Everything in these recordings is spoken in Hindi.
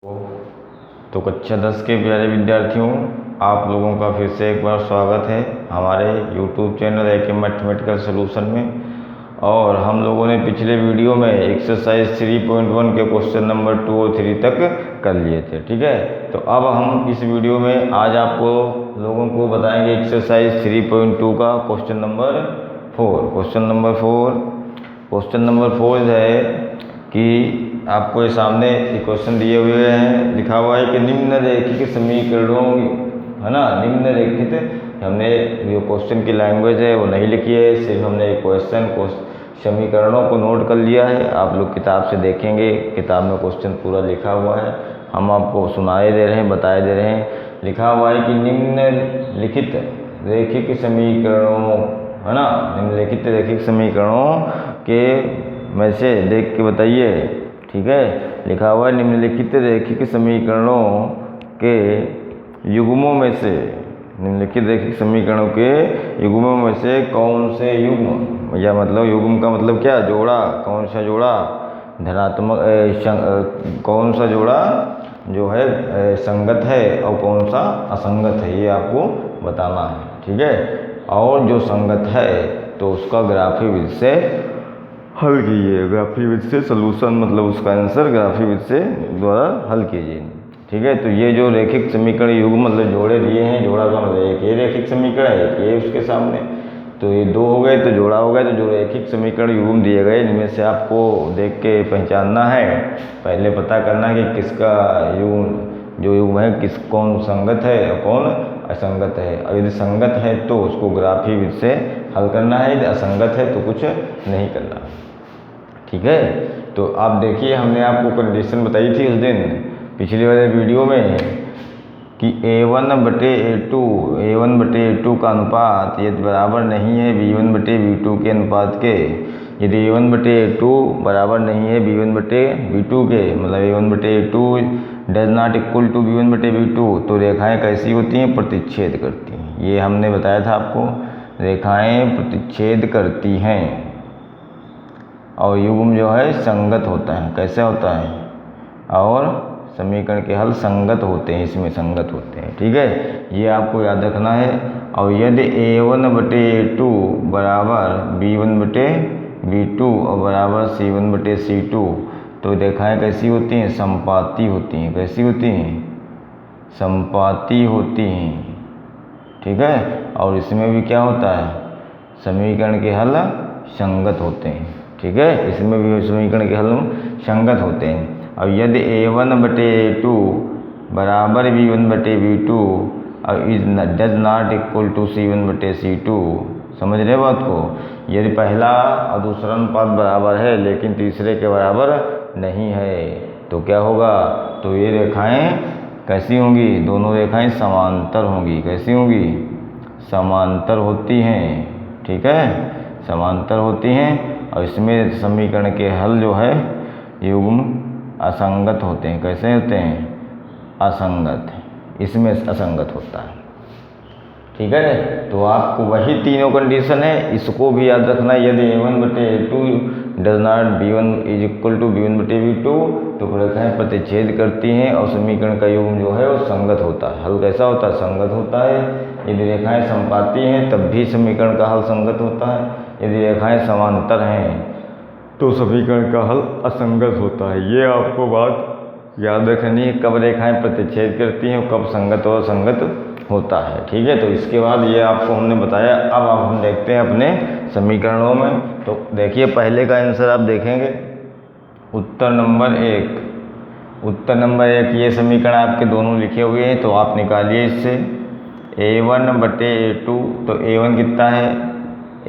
तो कक्षा 10 के प्यारे विद्यार्थियों, आप लोगों का फिर से एक बार स्वागत है हमारे YouTube channel AK mathematical solution में। और हम लोगों ने पिछले वीडियो में एक्सरसाइज 3.1 के क्वेश्चन नंबर 2 और 3 तक कर लिए थे, ठीक है। तो अब हम इस वीडियो में आज आपको लोगों को बताएंगे एक्सरसाइज 3.2 का क्वेश्चन नंबर 4। क्वेश्चन नंबर 4 है कि आपको ये सामने क्वेश्चन दिए हुए हैं, लिखा हुआ है कि निम्नलिखित समीकरणों, है ना, निम्नलिखित, हमने जो क्वेश्चन की लैंग्वेज है वो नहीं लिखी है, सिर्फ हमने क्वेश्चन को समीकरणों को नोट कर लिया है। आप लोग किताब से देखेंगे, किताब में क्वेश्चन पूरा लिखा हुआ है, हम आपको सुनाए दे रहे हैं, बताए दे रहे हैं। लिखा हुआ है कि निम्नलिखित रैखिक समीकरणों, है ना, निम्नलिखित रैखिक समीकरणों के में से देख के बताइए, ठीक है। लिखा हुआ है निम्नलिखित रैखिक समीकरणों के युग्मों में से, निम्नलिखित रैखिक समीकरणों के युग्मों में से कौन से युग्म, या मतलब युग्म का मतलब क्या, जोड़ा, कौन सा जोड़ा धनात्मक, कौन सा जोड़ा जो है संगत है और कौन सा असंगत है, ये आपको बताना है, ठीक है। और जो संगत है तो उसका ग्राफी विधि से हल कीजिए, ग्राफी विधि से सलूशन, मतलब उसका आंसर ग्राफी विधि से द्वारा हल कीजिए, ठीक है। तो ये जो रैखिक समीकरण युग्म मतलब जोड़े दिए हैं, जोड़ा का मतलब एक ये रैखिक समीकरण है, एक ये उसके सामने, तो ये दो हो गए तो जोड़ा हो गया। तो जो रैखिक समीकरण युग्म दिए गए इनमें से आपको देख के पहचानना है, पहले पता करना है कि किसका युग्म, जो युग्म है किस कौन संगत है और कौन असंगत है। और यदि संगत है तो उसको ग्राफी विधि से हल करना है, यदि असंगत है तो कुछ नहीं करना, ठीक है। तो आप देखिए, हमने आपको कंडीशन बताई थी उस दिन पिछले वाले वीडियो में कि A1/A2 का अनुपात यदि बराबर नहीं है B1/B2 के अनुपात के, यदि A1/A2 बराबर नहीं है B1/B2 के, मतलब A1/A2 does not equal to B1/B2, तो रेखाएं कैसी होती हैं, प्रतिच्छेद करती हैं। ये हमने बताया था आपको, रेखाएं प्रतिच्छेद करती हैं और युग्म जो है संगत होता है। कैसे होता है, और समीकरण के हल संगत होते हैं, इसमें संगत होते हैं, ठीक है, ये आपको याद रखना है। और यदि A1/A2 बराबर B1/B2 और बराबर C1/C2, तो रेखाएं कैसी होती हैं, संपाती होती हैं। कैसी होती हैं, संपाती होती हैं, ठीक है। और इसमें भी क्या होता है, समीकरण के हल संगत होते हैं, ठीक है, इसमें भी समीकरण के हल संगत होते हैं। और यदि A1/A2 बराबर B1/B2 और is does not equal to C1/C2, समझ रहे बात को, यदि पहला और दूसरा अनुपात बराबर है लेकिन तीसरे के बराबर नहीं है तो क्या होगा, तो ये रेखाएं कैसी होंगी, दोनों रेखाएं समांतर होंगी। कैसी होंगी, समांतर होती हैं, ठीक है, समांतर होती हैं। और इसमें समीकरण के हल जो है युग्म असंगत होते हैं। कैसे होते हैं, असंगत, इसमें असंगत होता है, ठीक है। तो आपको वही तीनों कंडीशन है, इसको भी याद रखना है। यदि A1/A2 does not B1 is equal to B1/B2, तो रेखाएं प्रतिच्छेद करती हैं और समीकरण का युग्म जो है वो संगत होता है। हल कैसा होता है, संगत होता है। यदि रेखाएं संपाती हैं तब भी समीकरण का हल संगत होता है। यदि रेखाएं समांतर हैं तो समीकरण का हल असंगत होता है। ये आपको बात याद रखनी है, कब रेखाएं प्रतिच्छेद करती हैं, कब संगत और असंगत होता है, ठीक है। तो इसके बाद ये आपको हमने बताया। अब हम देखते हैं अपने समीकरणों में। तो देखिए, पहले का आंसर आप देखेंगे, उत्तर नंबर 1, ये समीकरण आपके दोनों लिखे हुए हैं, तो आप निकालिए इससे A1/A2, तो A1 कितना है,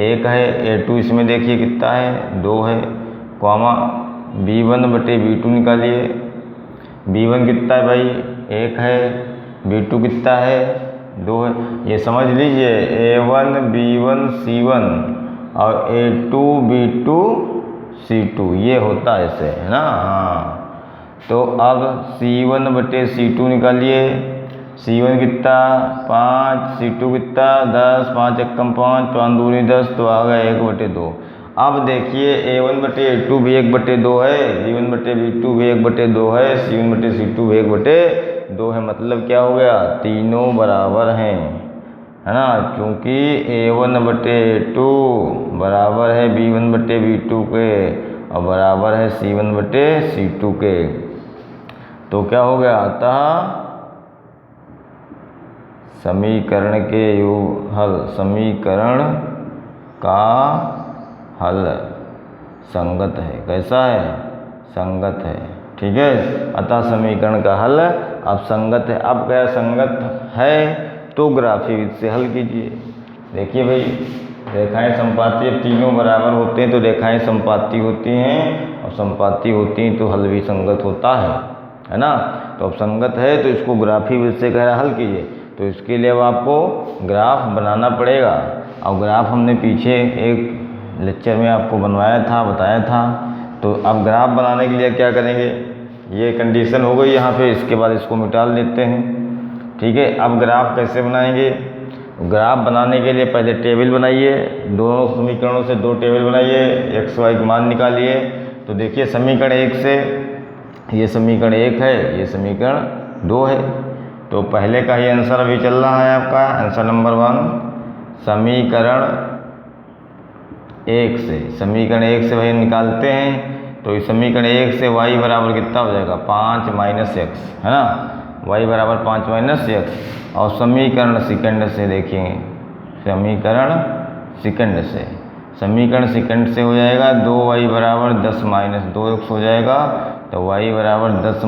1 है, A2 इसमें देखिए कितना है, 2 है, कॉमा B1/B2 निकालिए, B1 कितना है भाई, 1 है, B2 कितना है, 2 है। ये समझ लीजिए A1 B1 C1 और A2 B2 C2, ये होता है ऐसे, है ना, हाँ। तो अब C1/C2 निकालिए, C1 कितना 5, C2 कितना 10, 5 एकम 5, 5 दूनी 10, तो आ गया 1/2। अब देखिए A1/A2 भी 1/2 है, B1/B2 भी 1/2 है, C1/C2 भी 1/2 है। मतलब क्या हो गया, तीनों बराबर हैं, है ना, क्योंकि A1/A2 बराबर है B1/B2 के और बराबर है C1/C2 के। तो क्या हो गया, अतः समीकरण के योग हल, समीकरण का हल संगत है। कैसा है, संगत है। ठीक है, अतः समीकरण का हल अब संगत है। अब क्या संगत है तो ग्राफी विधि से हल कीजिए। देखिए भाई, रेखाएं संपाती, अब तीनों बराबर होते हैं तो रेखाएं संपाती होती हैं, और संपाती होती हैं तो हल भी संगत होता है ना। तो अब संगत है तो इसको ग्राफी विधि से कह रहा हल कीजिए। तो इसके लिए अब आपको ग्राफ बनाना पड़ेगा। और ग्राफ हमने पीछे एक लेक्चर में आपको बनवाया था, बताया था। तो अब ग्राफ बनाने के लिए क्या करेंगे, ये कंडीशन हो गई यहाँ पे, इसके बाद इसको मिटा लेते हैं। ठीक है, अब ग्राफ कैसे बनाएंगे, ग्राफ बनाने के लिए पहले टेबल बनाइए, दोनों समीकरणों से दो टेबल बनाइए, एक्स वाई के मान निकालिए। तो देखिए समीकरण 1 से, ये समीकरण 1 है, ये समीकरण 2 है। तो पहले का ही आंसर अभी चल रहा है आपका, आंसर नंबर 1 समीकरण 1 से, समीकरण 1 से वही निकालते हैं। तो इस समीकरण 1 से y बराबर कितना हो जाएगा, 5 - x, है ना, y बराबर 5 - x। और समीकरण सेकंड से देखेंगे, समीकरण सेकंड से, समीकरण सेकंड से हो जाएगा 2y बराबर 10 - 2x हो जाएगा। तो y बराबर 10 -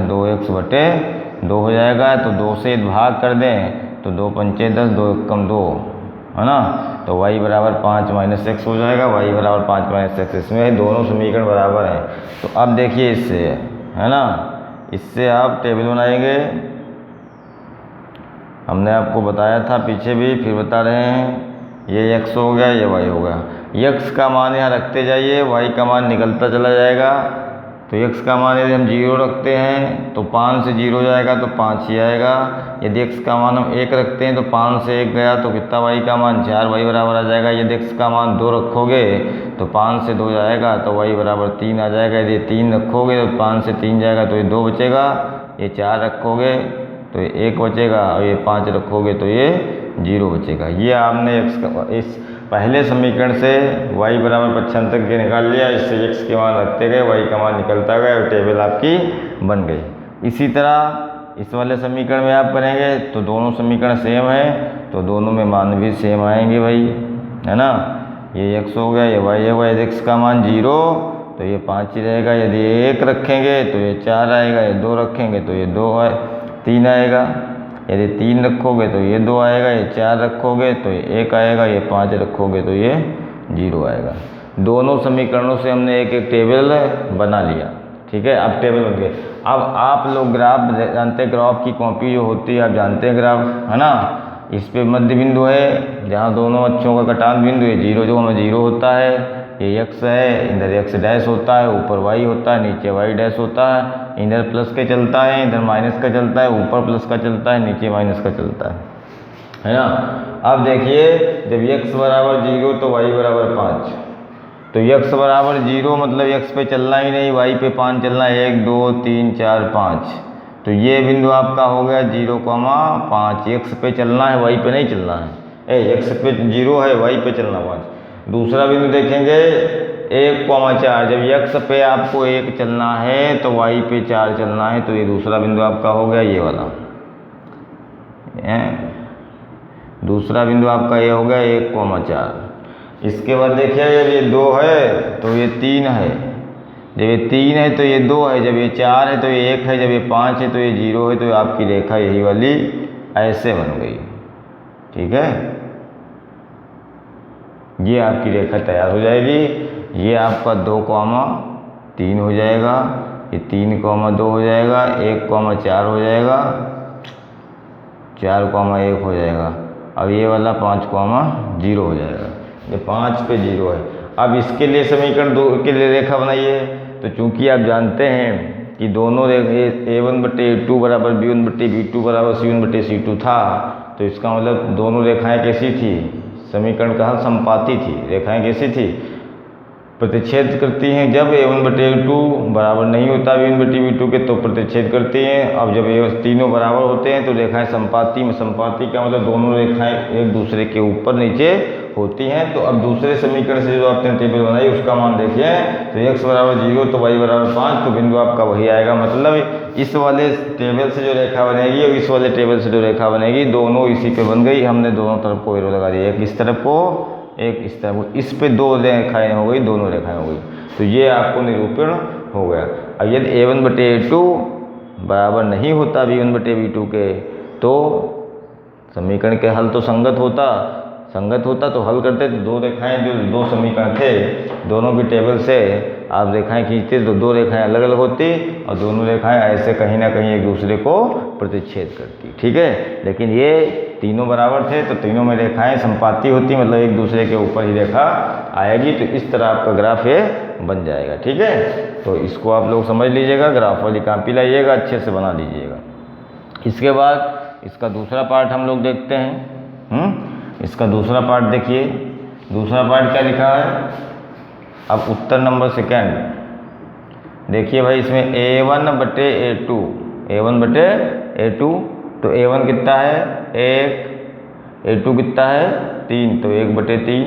2x/2 हो जाएगा। तो 2 से भाग कर दें तो 2 पंचे 10, 2 एकम 2, है ना। तो y बराबर 5 - x हो जाएगा, y बराबर 5 - x। इसमें दोनों समीकरण बराबर हैं। तो अब देखिए इससे, है ना, इससे आप टेबल बनाएंगे, हमने आपको बताया था पीछे भी, फिर बता रहे हैं। ये x हो गया, ये y हो गया। x का मान यहाँ रखते जाइए, y का मान निकलता चला जाएगा। तो x का मान यदि हम 0 रखते हैं तो 5 से 0 जाएगा तो 5 ही आएगा। यदि x का मान हम 1 रखते हैं तो 5 से 1 गया तो कितना, y का मान 4, y बराबर आ जाएगा। यदि x का मान 2 रखोगे तो 5 से 2 जाएगा तो y बराबर 3 आ जाएगा। यदि 3 रखोगे तो 5 से 3 जाएगा तो ये 2 बचेगा। ये 4 रखोगे तो ये 1 बचेगा, और ये 5 रखोगे तो ये 0 बचेगा। ये आपने x का, इस पहले समीकरण से y बराबर पक्षांतर के निकाल लिया, इससे x के मान रखते गए, y का मान निकलता गया और टेबल आपकी बन गई। इसी तरह इस वाले समीकरण में आप करेंगे तो दोनों समीकरण सेम है, तो दोनों में मान भी सेम आएंगे भाई, है ना। ये x हो गया, ये y हो गया। यदि x का मान 0 तो ये 5 ही रहेगा। यदि 1 रखेंगे तो ये 4 आएगा, ये 2 रखेंगे तो ये 3 आएगा। यदि 3 रखोगे तो ये 2 आएगा, ये 4 रखोगे तो ये 1 आएगा, ये 5 रखोगे तो ये 0 आएगा। दोनों समीकरणों से हमने एक एक टेबल बना लिया। ठीक है, अब टेबल बन गए। अब आप लोग ग्राफ जानते हैं, ग्राफ की कॉपी जो होती है आप जानते हैं ग्राफ, है ना। इस पे मध्य बिंदु है जहाँ दोनों अक्षों का कटान बिंदु है, 0 जो हमें 0 होता है, ये x है, इधर x डैश होता है, ऊपर y होता है, नीचे y डैश होता है। इधर प्लस का चलता है, इधर माइनस का चलता है, ऊपर प्लस का चलता है, नीचे माइनस का चलता है ना। अब देखिए जब x बराबर 0 तो y बराबर 5, तो x बराबर 0 मतलब x पे चलना ही नहीं, y पे 5 चलना है, 1 2 3 4 5। तो ये बिंदु आपका हो गया 0,5, x पे चलना है, y पे नहीं चलना है। x पे 0 है, y पे चलना 5। दूसरा बिंदु देखेंगे 1,4, जब x पे आपको 1 चलना है तो y पे 4 चलना है। तो ये दूसरा बिंदु आपका हो गया ये वाला, दूसरा बिंदु आपका ये हो गया 1,4। इसके बाद देखिए जब ये 2 है तो ये 3 है, जब ये 3 है तो ये 2 है, जब ये 4 है तो ये 1 है, जब ये 5 है तो ये 0 है। तो आपकी रेखा यही वाली ऐसे बन गई। ठीक है, ये आपकी रेखा तैयार हो जाएगी। ये आपका 2,3 हो जाएगा, ये 3,2 हो जाएगा, 1,4 हो जाएगा, 4,1 हो जाएगा, अब ये वाला 5,0 हो जाएगा। ये 5 पे 0 है। अब इसके लिए समीकरण 2 के लिए रेखा बनाइए। तो चूंकि आप जानते हैं कि दोनों A1/A2 बराबर B1/B2 बराबर C1/C2 था, तो इसका मतलब दोनों रेखाएं कैसी थी, समीकरण का हल संपाती थी। रेखाएं कैसी थी, प्रतिच्छेद करती हैं। जब a1/a2 बराबर नहीं होता b1/b2 के तो प्रतिच्छेद करती हैं। अब जब ये तीनों बराबर होते हैं तो रेखाएं संपाती में, संपाती का मतलब दोनों रेखाएं एक दूसरे के ऊपर नीचे होती हैं। तो अब दूसरे समीकरण से जो आपने टेबल बनाई उसका मान देखिए, तो x बराबर 0 तो y बराबर 5, तो बिंदु आपका वही आएगा। मतलब इस वाले टेबल से जो रेखा बनेगी और इस वाले टेबल से जो रेखा बनेगी दोनों इसी पे बन गई। हमने दोनों तरफ को एरो लगा दिया, एक इस तरफ को एक इस तरफ को, इस पे दो रेखाएं हो गई, दोनों रेखाएं हो गई। तो ये आपको निरूपण हो गया। अब यदि a1/a2 बराबर नहीं होता b1/b2 के तो समीकरण के हल तो संगत होता तो हल करते, तो दो रेखाएं जो दो समीकरण थे दोनों की टेबल से आप रेखाएं खींचते तो दो रेखाएं अलग अलग होती और दोनों रेखाएं ऐसे कहीं ना कहीं एक दूसरे को प्रतिच्छेद करती। ठीक है, लेकिन ये तीनों बराबर थे तो तीनों में रेखाएं संपाती होती, मतलब एक दूसरे के ऊपर ही रेखा आएगी। तो इस तरह आपका ग्राफ ये बन जाएगा। ठीक है, तो इसको आप लोग समझ लीजिएगा, ग्राफ वाली कॉपी लाइएगा, अच्छे से बना लीजिएगा। इसके बाद इसका दूसरा पार्ट हम लोग देखते हैं। इसका दूसरा पार्ट देखिए, दूसरा पार्ट क्या लिखा है। अब उत्तर नंबर सेकंड देखिए भाई, इसमें a1/a2, a1/a2, तो a1 कितना है 1, a2 कितना है 3, तो 1/3।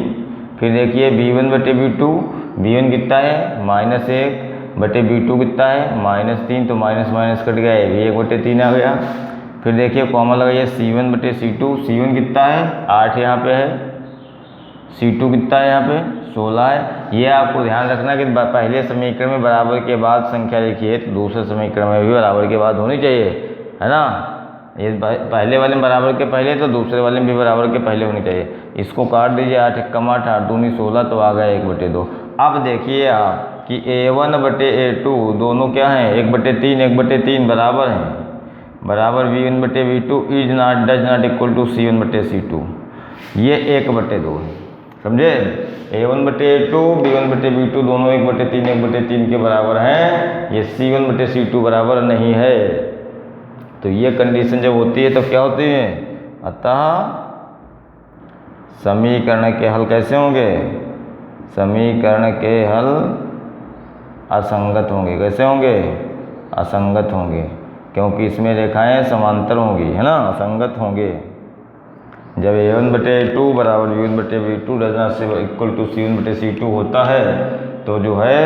फिर देखिए b1/b2, b1 कितना है -1/b2 कितना है -3, तो माइनस माइनस कट गया, ये भी 1/3 आ गया। फिर देखिए कॉमन लगाइए c1/c2, c1 कितना है 8 यहाँ पे है, c2 कितना है यहाँ पे 16 है। ये आपको ध्यान रखना कि पहले समीकरण में बराबर के बाद संख्या लिखी है तो दूसरे समीकरण में भी बराबर के बाद होनी चाहिए, है ना। ये पहले वाले में बराबर के पहले तो दूसरे वाले में भी बराबर के पहले होनी चाहिए। इसको काट दीजिए, 8 × 8 8 दूनी 16, तो आ गया 1/2। अब देखिए आप कि a1/a2 दोनों क्या हैं 1/3, 1/3 बराबर हैं, बराबर b1/b2 does not equal to c1/c2। ये 1/2 है, समझे। a1/a2 b1/b2 दोनों 1/3 1/3 के बराबर हैं, ये c1/c2 बराबर नहीं है। तो ये कंडीशन जब होती है तो क्या होती है, अतः समीकरण के हल कैसे होंगे, समीकरण के हल असंगत होंगे। कैसे होंगे, असंगत होंगे, क्योंकि इसमें रेखाएं समांतर होंगी, है ना, असंगत होंगे। जब a1/a2 बराबर b1/b2 does not equal to c1/c2 होता है तो जो है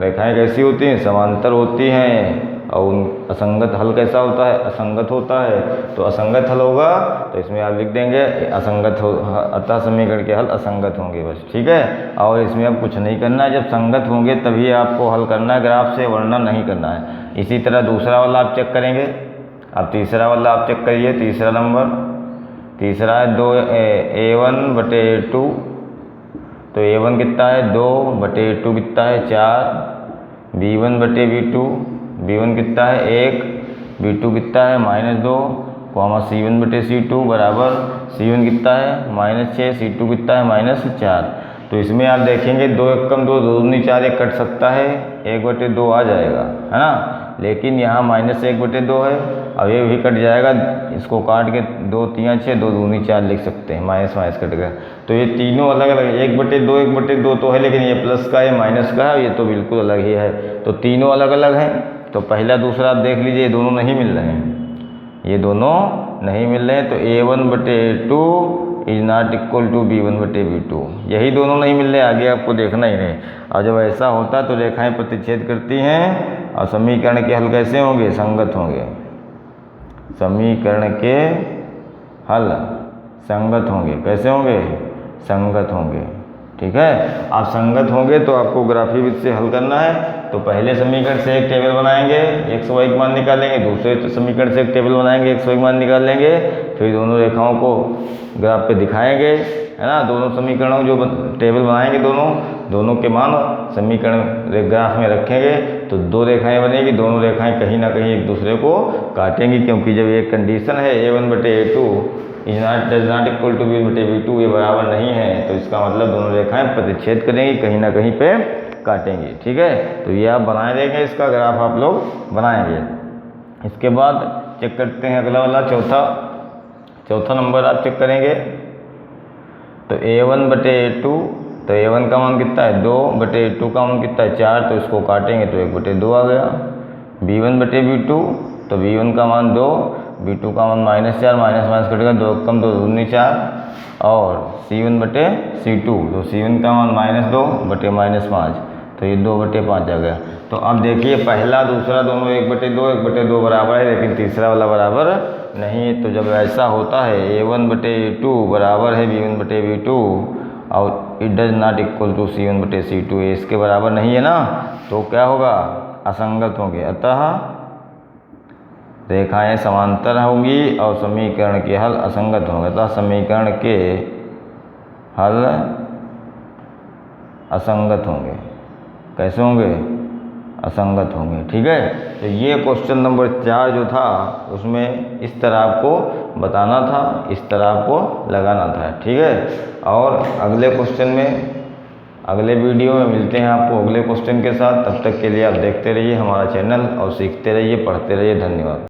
रेखाएं कैसी होती हैं, समांतर होती हैं। और उन असंगत हल कैसा होता है, असंगत होता है। तो असंगत हल होगा तो इसमें आप लिख देंगे असंगत हो, अतः समीकरण के हल असंगत होंगे, बस। ठीक है, और इसमें अब कुछ नहीं करना है, जब संगत होंगे तभी आपको हल करना है ग्राफ से, वरना नहीं करना है। इसी तरह दूसरा वाला आप चेक करेंगे। अब तीसरा वाला आप चेक करिए, तीसरा नंबर, तीसरा है 2 a1/a2, तो a1 कितना है 2/a2 कितना है 4, b1/b2, b1 कितना है 1, b2 कितना है -2, c1/c2 बराबर c1 कितना है -6, c2 कितना है -4। तो इसमें आप देखेंगे 2 × 2 2 दूनी 4, एक कट सकता है, 1/2 आ जाएगा, है ना। लेकिन यहाँ -1/2 है, अब ये भी कट जाएगा, इसको काट के 2 × 3 = 6, 2 दूनी 4 लिख सकते हैं, माइनस माइनस कट गया। तो ये तीनों अलग अलग, 1/2 1/2 तो है, लेकिन ये प्लस का है माइनस का है, ये तो बिल्कुल अलग ही है। तो तीनों अलग अलग हैं। तो पहला दूसरा आप देख लीजिए, ये दोनों नहीं मिल रहे हैं, ये दोनों नहीं मिल रहे हैं। तो a1/a2 is not equal to b1/b2, यही दोनों नहीं मिल रहे, आगे आपको देखना ही नहीं। और जब ऐसा होता तो रेखाएं प्रतिच्छेद करती हैं और समीकरण के हल कैसे होंगे, संगत होंगे। समीकरण के हल संगत होंगे, कैसे होंगे, संगत होंगे। ठीक है, आप संगत होंगे तो आपको ग्राफी विधि से हल करना है। तो पहले समीकरण से एक टेबल बनाएंगे, x y का मान निकालेंगे, दूसरे समीकरण से एक टेबल बनाएंगे, x y का मान निकाल लेंगे, फिर दोनों रेखाओं को ग्राफ पे दिखाएंगे, है ना। दोनों समीकरणों जो टेबल बनाएंगे दोनों के मान समीकरण ग्राफ में रखेंगे, तो दो रेखाएं बनेगी, दोनों रेखाएं कहीं ना कहीं एक दूसरे को काटेंगी, क्योंकि जब एक कंडीशन है a1/a2 does not equal to b1/b2, ये बराबर नहीं है, तो इसका मतलब दोनों रेखाएं प्रतिच्छेद करेंगी, कहीं ना कहीं पे काटेंगी। ठीक है, तो ये आप बना देंगे, इसका ग्राफ आप लोग बनाएंगे। इसके बाद चेक करते हैं अगला वाला, चौथा नंबर आप चेक करेंगे। तो a1/a2 तो a1 का मान कितना है 2/a2 का मान कितना है 4, तो इसको काटेंगे तो 1/2 आ गया। b1/b2 तो b1 का मान 2, b2 का मान -4, माइनस कटेगा 2 कम 2 दूनी 4, और c1/c2 तो c1 का मान -2/-5, तो ये 2/5 आ गया। तो अब देखिए पहला दूसरा दोनों 1/2 1/2 बराबर है, लेकिन तीसरा वाला बराबर नहीं है। तो जब ऐसा होता है a1/a2 बराबर है b1/b2 और it does not equal to c1/c2, इसके बराबर नहीं है ना, तो क्या होगा, असंगत होंगे। अतः रेखाएं समांतर होंगी और समीकरण के हल असंगत होंगे। अतः समीकरण के हल असंगत होंगे। कैसे होंगे, असंगत होंगे। ठीक है, तो ये क्वेश्चन नंबर 4 जो था उसमें इस तरह आपको बताना था, इस तरह आपको लगाना था। ठीक है, और अगले क्वेश्चन में अगले वीडियो में मिलते हैं आपको अगले क्वेश्चन के साथ। तब तक के लिए आप देखते रहिए हमारा चैनल और सीखते रहिए, पढ़ते रहिए। धन्यवाद।